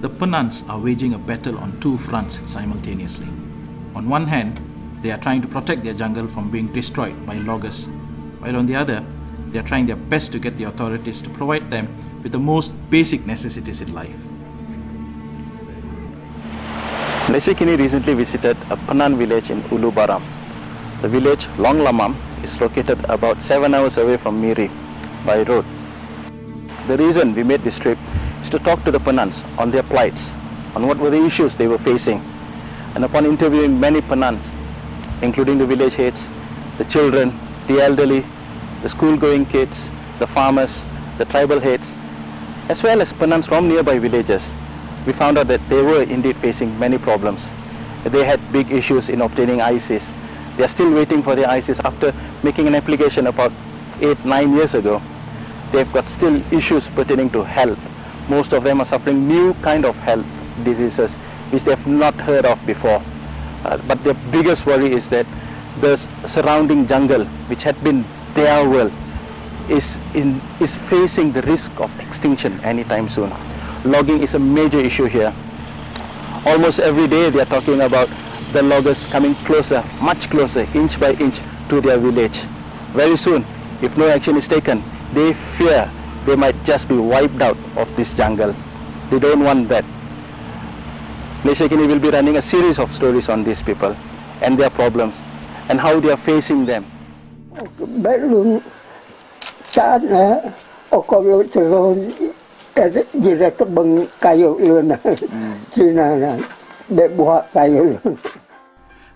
The Penans are waging a battle on two fronts simultaneously. On one hand, they are trying to protect their jungle from being destroyed by loggers, while on the other, they are trying their best to get the authorities to provide them with the most basic necessities in life. Nesikini recently visited a Penan village in Ulu Baram. The village, Long Lamam, is located about 7 hours away from Miri by road. The reason we made this trip is to talk to the Penans on their plights, on what were the issues they were facing. And upon interviewing many Penans, including the village heads, the children, the elderly, the school-going kids, the farmers, the tribal heads, as well as Penans from nearby villages, we found out that they were indeed facing many problems. They had big issues in obtaining ICs. They are still waiting for their ICs after making an application about 8-9 years ago. They've got still issues pertaining to health. Most of them are suffering new kind of health diseases which they have not heard of before. But the biggest worry is that the surrounding jungle, which had been their world, is facing the risk of extinction anytime soon. Logging is a major issue here. Almost every day they are talking about the loggers coming closer, much closer, inch by inch to their village. Very soon, if no action is taken, they fear they might just be wiped out of this jungle. They don't want that. Nesikini will be running a series of stories on these people and their problems and how they are facing them.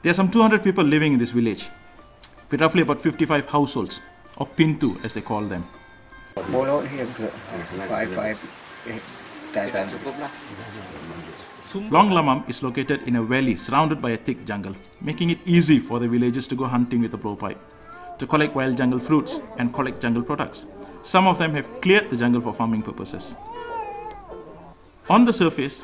There are some 200 people living in this village, with roughly about 55 households, or pintu as they call them. Long Lamam is located in a valley surrounded by a thick jungle, making it easy for the villagers to go hunting with a blowpipe, to collect wild jungle fruits and collect jungle products. Some of them have cleared the jungle for farming purposes. On the surface,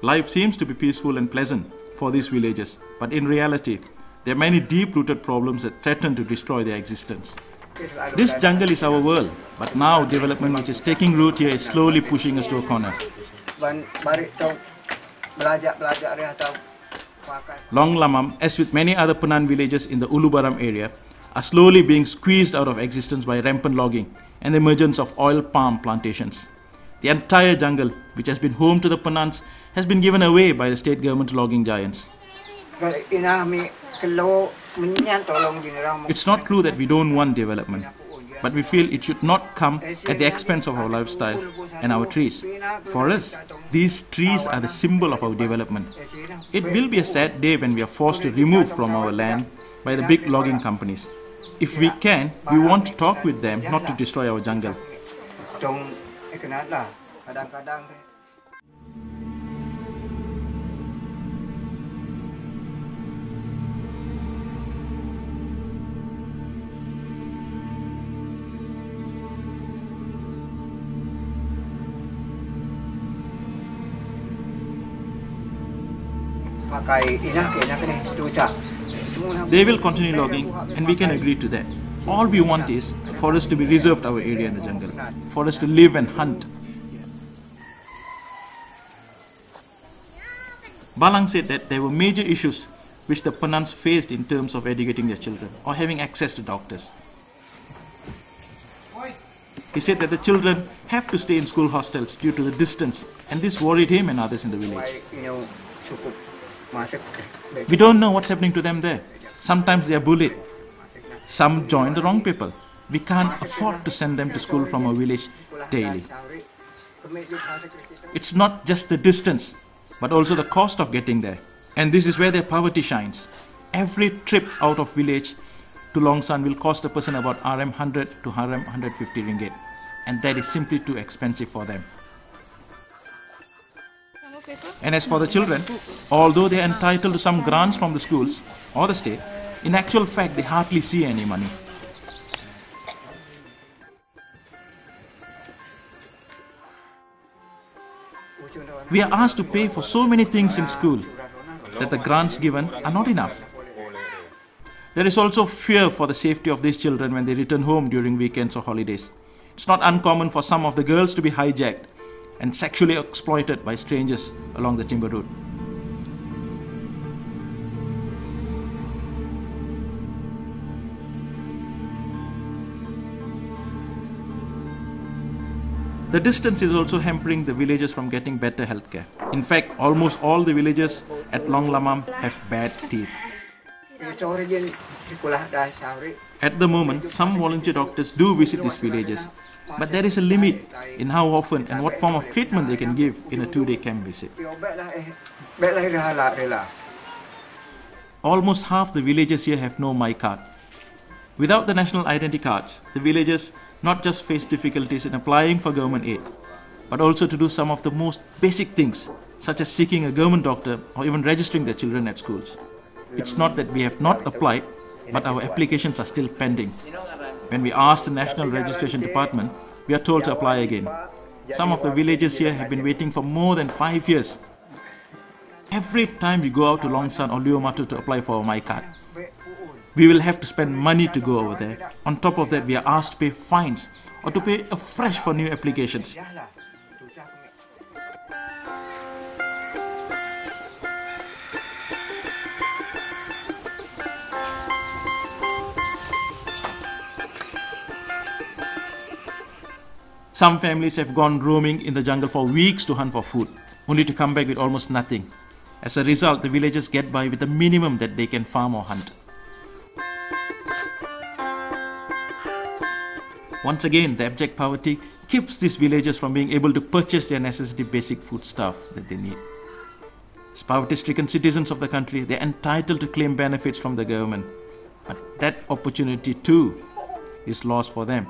life seems to be peaceful and pleasant for these villagers, but in reality, there are many deep-rooted problems that threaten to destroy their existence. This jungle is our world, but now development which is taking root here is slowly pushing us to a corner. Long Lamam, as with many other Penan villages in the Ulu Baram area, are slowly being squeezed out of existence by rampant logging and the emergence of oil palm plantations. The entire jungle, which has been home to the Penans, has been given away by the state government logging giants. It's not true that we don't want development, but we feel it should not come at the expense of our lifestyle and our trees. For us, these trees are the symbol of our development. It will be a sad day when we are forced to remove from our land by the big logging companies. If we can, we want to talk with them not to destroy our jungle. They will continue logging and we can agree to that. All we want is for us to be reserved our area in the jungle, for us to live and hunt. Balang said that there were major issues which the Penans faced in terms of educating their children or having access to doctors. He said that the children have to stay in school hostels due to the distance, and this worried him and others in the village. We don't know what's happening to them there. Sometimes they are bullied. Some join the wrong people. We can't afford to send them to school from our village daily. It's not just the distance, but also the cost of getting there. And this is where their poverty shines. Every trip out of village to Longsan will cost a person about RM 100 to RM 150 ringgit. And that is simply too expensive for them. And as for the children, although they are entitled to some grants from the schools or the state, in actual fact they hardly see any money. We are asked to pay for so many things in school that the grants given are not enough. There is also fear for the safety of these children when they return home during weekends or holidays. It's not uncommon for some of the girls to be hijacked and sexually exploited by strangers along the timber route. The distance is also hampering the villagers from getting better healthcare. In fact, almost all the villagers at Long Lamam have bad teeth. At the moment, some volunteer doctors do visit these villages, but there is a limit in how often and what form of treatment they can give in a 2-day camp visit. Almost half the villagers here have no My card. Without the national identity cards, the villagers not just face difficulties in applying for government aid, but also to do some of the most basic things, such as seeking a government doctor or even registering their children at schools. It's not that we have not applied, but our applications are still pending. When we ask the National Registration Department, we are told to apply again. Some of the villagers here have been waiting for more than 5 years. Every time we go out to Longsan or Liomatu to apply for a My card, we will have to spend money to go over there. On top of that, we are asked to pay fines or to pay afresh for new applications. Some families have gone roaming in the jungle for weeks to hunt for food, only to come back with almost nothing. As a result, the villagers get by with the minimum that they can farm or hunt. Once again, the abject poverty keeps these villagers from being able to purchase their necessary basic food stuff that they need. As poverty-stricken citizens of the country, they are entitled to claim benefits from the government. But that opportunity too is lost for them.